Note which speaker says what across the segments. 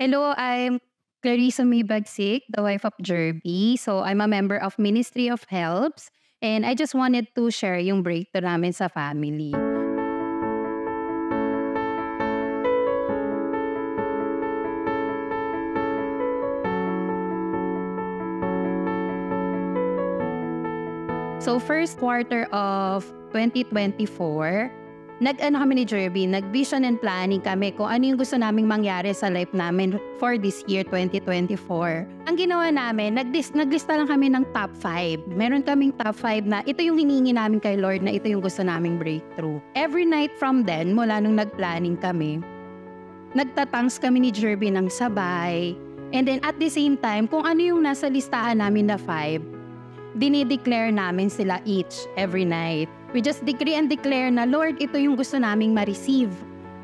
Speaker 1: Hello, I'm Clarissa May Bagsik, the wife of Jerby. So I'm a member of Ministry of Helps and I just wanted to share yung breakthrough namin sa family. So first quarter of 2024, nag-ano kami ni Jerby, nag-vision and planning kami kung ano yung gusto naming mangyari sa life namin for this year 2024. Ang ginawa namin, naglista lang kami ng top 5. Meron kaming top 5 na ito yung hinihingi namin kay Lord na ito yung gusto naming breakthrough. Every night from then, mula nung nag-planning kami, nagtatangs kami ni Jerby ng sabay. And then at the same time, kung ano yung nasa listahan namin na 5, dinideclare namin sila each every night. We just decree and declare na, Lord, ito yung gusto naming ma-receive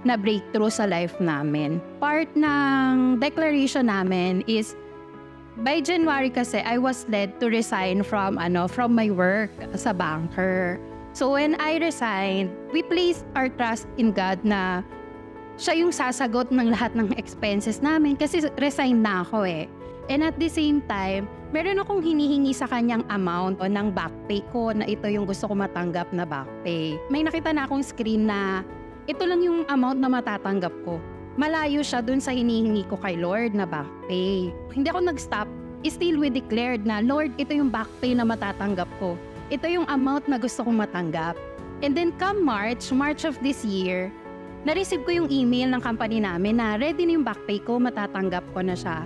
Speaker 1: na breakthrough sa life namin. Part ng declaration namin is, by January kasi, I was led to resign from my work sa banker. So when I resigned, we placed our trust in God na siya yung sasagot ng lahat ng expenses namin kasi resign na ako eh. And at the same time, meron akong hinihingi sa kanyang amount ng back pay ko na ito yung gusto ko matanggap na back pay. May nakita na akong screen na ito lang yung amount na matatanggap ko. Malayo siya dun sa hinihingi ko kay Lord na back pay. Hindi ako nag-stop. Still we declared na, Lord, ito yung back pay na matatanggap ko. Ito yung amount na gusto kong matanggap. And then come March of this year, na-receive ko yung email ng company namin na ready na yung back pay ko, matatanggap ko na siya.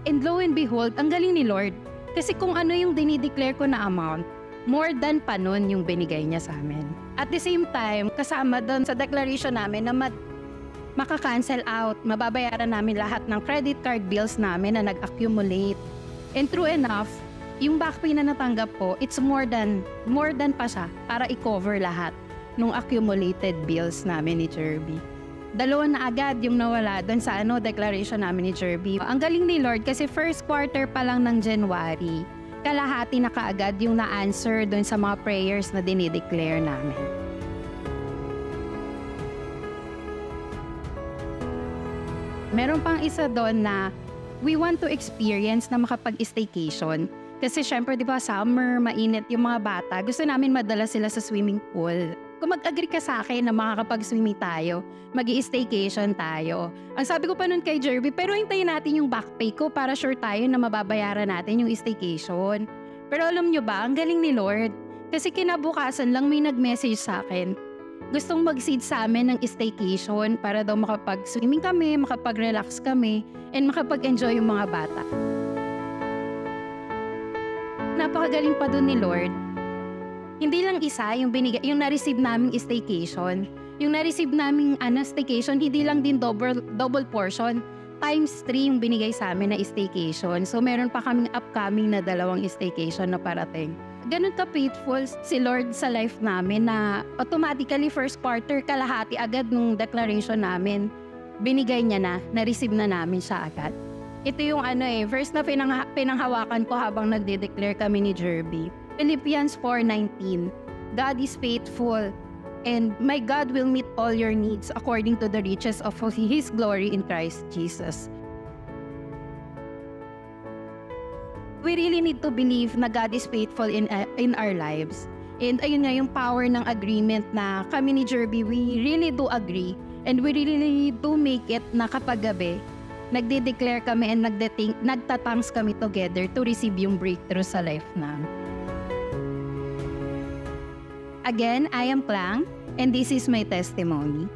Speaker 1: And lo and behold, ang galing ni Lord. Kasi kung ano yung dinideclare ko na amount, more than pa nun yung binigay niya sa amin. At the same time, kasama doon sa declaration namin na maka-cancel out, mababayaran namin lahat ng credit card bills namin na nag-accumulate. And true enough, yung back pay na natanggap ko, it's more than pa siya para i-cover lahat ng accumulated bills namin ni Jerby. 2 na agad yung nawala doon sa declaration namin ni Jerby. Ang galing ni Lord kasi first quarter pa lang ng January, kalahati na kaagad yung na-answer doon sa mga prayers na dinideclare namin. Meron pang isa doon na we want to experience na makapag-staycation. Kasi syempre, di ba, summer, mainit yung mga bata. Gusto namin madala sila sa swimming pool. Kung mag-agree ka sa akin na makakapag-swimming tayo, mag-i-staycation tayo. Ang sabi ko pa nun kay Jerby, pero hintayin natin yung back pay ko para sure tayo na mababayaran natin yung staycation. Pero alam nyo ba, ang galing ni Lord. Kasi kinabukasan lang may nag-message sa akin. Gustong mag-seed sa amin ng staycation para daw makapag-swimming kami, makapag-relax kami, and makapag-enjoy yung mga bata. Napakagaling pa dun ni Lord. Hindi lang isa yung na-receive naming staycation. Yung na-receive naming staycation, hindi lang din double portion. Times 3 yung binigay sa amin na staycation. So meron pa kaming upcoming na 2 staycation na parating. Ganun ka-faithful si Lord sa life namin na automatically first quarter, kalahati agad nung declaration namin. Binigay niya na-receive na namin siya agad. Ito yung verse na pinanghawakan ko habang nagde-declare kami ni Jerby. Philippians 4:19, God is faithful and my God will meet all your needs according to the riches of His glory in Christ Jesus. We really need to believe na God is faithful in our lives. And ayun nga yung power ng agreement na kami ni Jerby, we really do agree and we really do make it na kapag gabi, nagde-declare kami and nagtatangs kami together to receive yung breakthrough sa life namin. Again, I am Klang, and this is my testimony.